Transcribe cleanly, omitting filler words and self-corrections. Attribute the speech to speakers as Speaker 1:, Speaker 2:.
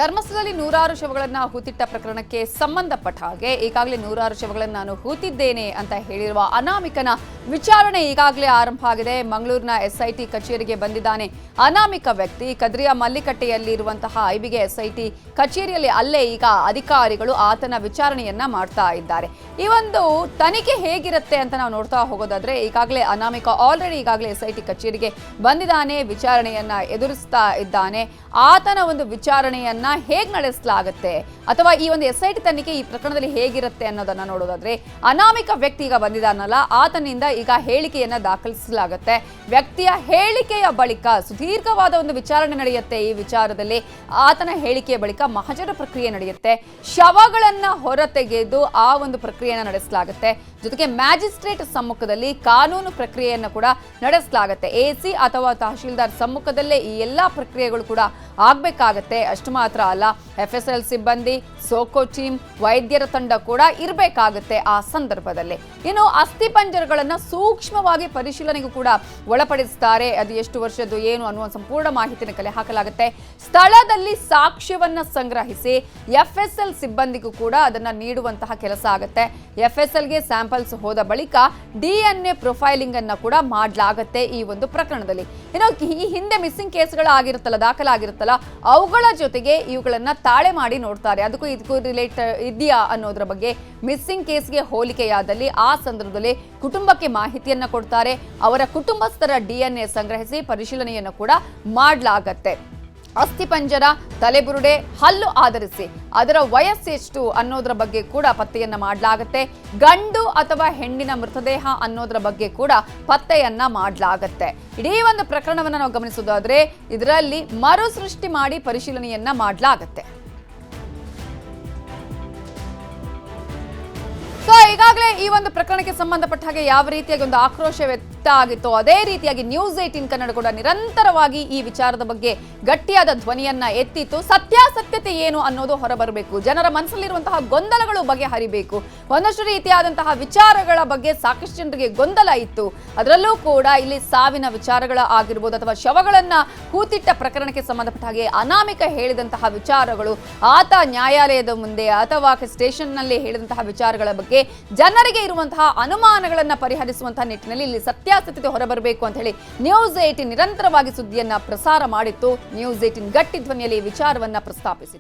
Speaker 1: ಧರ್ಮಸ್ಥಳದಲ್ಲಿ ನೂರಾರು ಶವಗಳನ್ನು ಹೂತಿಟ್ಟ ಪ್ರಕರಣಕ್ಕೆ ಸಂಬಂಧಪಟ್ಟ ಹಾಗೆ ಈಗಾಗಲೇ ನೂರಾರು ಶವಗಳನ್ನು ನಾನು ಹೂತಿದ್ದೇನೆ ಅಂತ ಹೇಳಿರುವ ಅನಾಮಿಕನ ವಿಚಾರಣೆ ಈಗಾಗಲೇ ಆರಂಭ ಆಗಿದೆ. ಮಂಗಳೂರಿನ ಎಸ್ಐಟಿ ಕಚೇರಿಗೆ ಬಂದಿದ್ದಾನೆ ಅನಾಮಿಕ ವ್ಯಕ್ತಿ. ಕದ್ರಿಯ ಮಲ್ಲಿಕಟ್ಟೆಯಲ್ಲಿ ಇರುವಂತಹ ಐಬಿಗೆ ಎಸ್ಐಟಿ ಕಚೇರಿಯಲ್ಲಿ ಅಲ್ಲೇ ಈಗ ಅಧಿಕಾರಿಗಳು ಆತನ ವಿಚಾರಣೆಯನ್ನ ಮಾಡ್ತಾ ಇದ್ದಾರೆ. ಈ ಒಂದು ತನಿಖೆ ಹೇಗಿರುತ್ತೆ ಅಂತ ನಾವು ನೋಡ್ತಾ ಹೋಗೋದಾದ್ರೆ ಈಗಾಗಲೇ ಅನಾಮಿಕ ಆಲ್ರೆಡಿ ಈಗಾಗಲೇ ಎಸ್ಐಟಿ ಕಚೇರಿಗೆ ಬಂದಿದ್ದಾನೆ, ವಿಚಾರಣೆಯನ್ನ ಎದುರಿಸ್ತಾ ಇದ್ದಾನೆ. ಆತನ ಒಂದು ವಿಚಾರಣೆಯನ್ನ ಹೇಗೆ ನಡೆಸಲಾಗುತ್ತೆ ಅಥವಾ ಈ ಒಂದು ಎಸ್ಐಟಿ ತನಿಖೆ ಈ ಪ್ರಕರಣದಲ್ಲಿ ಹೇಗಿರುತ್ತೆ ಅನ್ನೋದನ್ನ ನೋಡೋದಾದ್ರೆ ಅನಾಮಿಕ ವ್ಯಕ್ತಿ ಈಗ ಬಂದಿದ್ದಾನಲ್ಲ ಆತನಿಂದ ಈಗ ಹೇಳಿಕೆಯನ್ನ ದಾಖಲಿಸಲಾಗುತ್ತೆ. ವ್ಯಕ್ತಿಯ ಹೇಳಿಕೆಯ ಬಳಿಕ ಸುದೀರ್ಘವಾದ ಒಂದು ವಿಚಾರಣೆ ನಡೆಯುತ್ತೆ. ಈ ವಿಚಾರದಲ್ಲಿ ಆತನ ಹೇಳಿಕೆಯ ಬಳಿಕ ಮಹಜರ ಪ್ರಕ್ರಿಯೆ ನಡೆಯುತ್ತೆ. ಶವಗಳನ್ನ ಹೊರತೆಗೆದು ಆ ಒಂದು ಪ್ರಕ್ರಿಯೆಯನ್ನು ನಡೆಸಲಾಗುತ್ತೆ. ಜೊತೆಗೆ ಮ್ಯಾಜಿಸ್ಟ್ರೇಟ್ ಸಮ್ಮುಖದಲ್ಲಿ ಕಾನೂನು ಪ್ರಕ್ರಿಯೆಯನ್ನು ಕೂಡ ನಡೆಸಲಾಗುತ್ತೆ. ಎಸಿ ಅಥವಾ ತಹಶೀಲ್ದಾರ್ ಸಮ್ಮುಖದಲ್ಲೇ ಈ ಎಲ್ಲಾ ಪ್ರಕ್ರಿಯೆಗಳು ಕೂಡ ಆಗ್ಬೇಕಾಗತ್ತೆ. ಅಷ್ಟು ಮಾತ್ರ ಅಲ್ಲ, FSL ಸಿಬ್ಬಂದಿ, ಸೋಕೋ ಟೀಮ್, ವೈದ್ಯರ ತಂಡ ಕೂಡ ಇರಬೇಕಾಗುತ್ತೆ ಆ ಸಂದರ್ಭದಲ್ಲಿ. ಇನ್ನು ಅಸ್ಥಿಪಂಜರಗಳನ್ನ ಸೂಕ್ಷ್ಮವಾಗಿ ಪರಿಶೀಲನೆಗೂ ಕೂಡ ಒಳಪಡಿಸುತ್ತಾರೆ. ಅದು ಎಷ್ಟು ವರ್ಷದ್ದು ಏನು ಅನ್ನುವ ಸಂಪೂರ್ಣ ಮಾಹಿತಿಯನ್ನು ಕಲೆ ಹಾಕಲಾಗುತ್ತೆ. ಸ್ಥಳದಲ್ಲಿ ಸಾಕ್ಷ್ಯವನ್ನ ಸಂಗ್ರಹಿಸಿ FSL ಸಿಬ್ಬಂದಿಗೂ ಕೂಡ ಅದನ್ನ ನೀಡುವಂತಹ ಕೆಲಸ ಆಗುತ್ತೆ. FSLಗೆ ಸ್ಯಾಂಪಲ್ಸ್ ಹೋದ ಬಳಿಕ DNA ಪ್ರೊಫೈಲಿಂಗ್ ಅನ್ನ ಕೂಡ ಮಾಡಲಾಗುತ್ತೆ ಈ ಒಂದು ಪ್ರಕರಣದಲ್ಲಿ. ಇನ್ನು ಈ ಹಿಂದೆ ಮಿಸ್ಸಿಂಗ್ ಕೇಸ್ಗಳಾಗಿರುತ್ತಲ್ಲ, ದಾಖಲಾಗಿರುತ್ತಲ್ಲ, ಅವುಗಳ ಜೊತೆಗೆ ಇವುಗಳನ್ನ ತಾಳೆ ಮಾಡಿ ನೋಡ್ತಾರೆ. ಇದಕ್ಕೂ ರಿಲೇಟ್ ಇದೆಯಾ ಅನ್ನೋದ್ರ ಬಗ್ಗೆ ಮಿಸ್ಸಿಂಗ್ ಕೇಸ್ಗೆ ಹೋಲಿಕೆಯಾದಲ್ಲಿ ಆ ಸಂದರ್ಭದಲ್ಲಿ ಕುಟುಂಬಕ್ಕೆ ಮಾಹಿತಿಯನ್ನ ಕೊಡ್ತಾರೆ. ಅವರ ಕುಟುಂಬಸ್ಥರ DNA ಸಂಗ್ರಹಿಸಿ ಪರಿಶೀಲನೆಯನ್ನು ಕೂಡ ಮಾಡಲಾಗತ್ತೆ. ಅಸ್ಥಿಪಂಜರ, ತಲೆಬುರುಡೆ, ಹಲ್ಲು ಆಧರಿಸಿ ಅದರ ವಯಸ್ಸೆಷ್ಟು ಅನ್ನೋದ್ರ ಬಗ್ಗೆ ಕೂಡ ಪತ್ತೆಯನ್ನ ಮಾಡಲಾಗುತ್ತೆ. ಗಂಡು ಅಥವಾ ಹೆಣ್ಣಿನ ಮೃತದೇಹ ಅನ್ನೋದ್ರ ಬಗ್ಗೆ ಕೂಡ ಪತ್ತೆಯನ್ನ ಮಾಡಲಾಗತ್ತೆ. ಇಡೀ ಒಂದು ಪ್ರಕರಣವನ್ನು ನಾವು ಗಮನಿಸೋದಾದ್ರೆ ಇದರಲ್ಲಿ ಮರು ಸೃಷ್ಟಿ ಮಾಡಿ ಪರಿಶೀಲನೆಯನ್ನ ಮಾಡಲಾಗತ್ತೆ. ಈಗಾಗಲೇ ಈ ಒಂದು ಪ್ರಕರಣಕ್ಕೆ ಸಂಬಂಧಪಟ್ಟ ಹಾಗೆ ಯಾವ ರೀತಿಯಾಗಿ ಒಂದು ಆಕ್ರೋಶ ವ್ಯಕ್ತ ಆಗಿತ್ತೋ ಅದೇ ರೀತಿಯಾಗಿ ನ್ಯೂಸ್ 18 ಕನ್ನಡ ಕೂಡ ನಿರಂತರವಾಗಿ ಈ ವಿಚಾರದ ಬಗ್ಗೆ ಗಟ್ಟಿಯಾದ ಧ್ವನಿಯನ್ನ ಎತ್ತಿತ್ತು. ಸತ್ಯಾಸತ್ಯತೆ ಏನು ಅನ್ನೋದು ಹೊರಬರಬೇಕು, ಜನರ ಮನಸ್ಸಲ್ಲಿರುವಂತಹ ಗೊಂದಲಗಳು ಬಗೆಹರಿಬೇಕು. ಒಂದಷ್ಟು ರೀತಿಯಾದಂತಹ ವಿಚಾರಗಳ ಬಗ್ಗೆ ಸಾಕಷ್ಟು ಜನರಿಗೆ ಗೊಂದಲ ಇತ್ತು. ಅದರಲ್ಲೂ ಕೂಡ ಇಲ್ಲಿ ಸಾವಿನ ವಿಚಾರಗಳ ಆಗಿರ್ಬೋದು ಅಥವಾ ಶವಗಳನ್ನ ಹೂತಿಟ್ಟ ಪ್ರಕರಣಕ್ಕೆ ಸಂಬಂಧಪಟ್ಟ ಹಾಗೆ ಅನಾಮಿಕ ಹೇಳಿದಂತಹ ವಿಚಾರಗಳು, ಆತ ನ್ಯಾಯಾಲಯದ ಮುಂದೆ ಅಥವಾ ಸ್ಟೇಷನ್ನಲ್ಲಿ ಹೇಳಿದಂತಹ ವಿಚಾರಗಳ ಬಗ್ಗೆ ಜನರಿಗೆ ಇರುವಂತಹ ಅನುಮಾನಗಳನ್ನ ಪರಿಹರಿಸುವಂತಹ ನಿಟ್ಟಿನಲ್ಲಿ ಇಲ್ಲಿ ಸತ್ಯಾಸತ್ಯತೆ ಹೊರಬರಬೇಕು ಅಂತ ಹೇಳಿ ನ್ಯೂಸ್ 18 ನಿರಂತರವಾಗಿ ಸುದ್ದಿಯನ್ನ ಪ್ರಸಾರ ಮಾಡಿತ್ತು. ನ್ಯೂಸ್ 18 ಗಟ್ಟಿ ಧ್ವನಿಯಲ್ಲಿ ವಿಚಾರವನ್ನ ಪ್ರಸ್ತಾಪಿಸಿತ್ತು.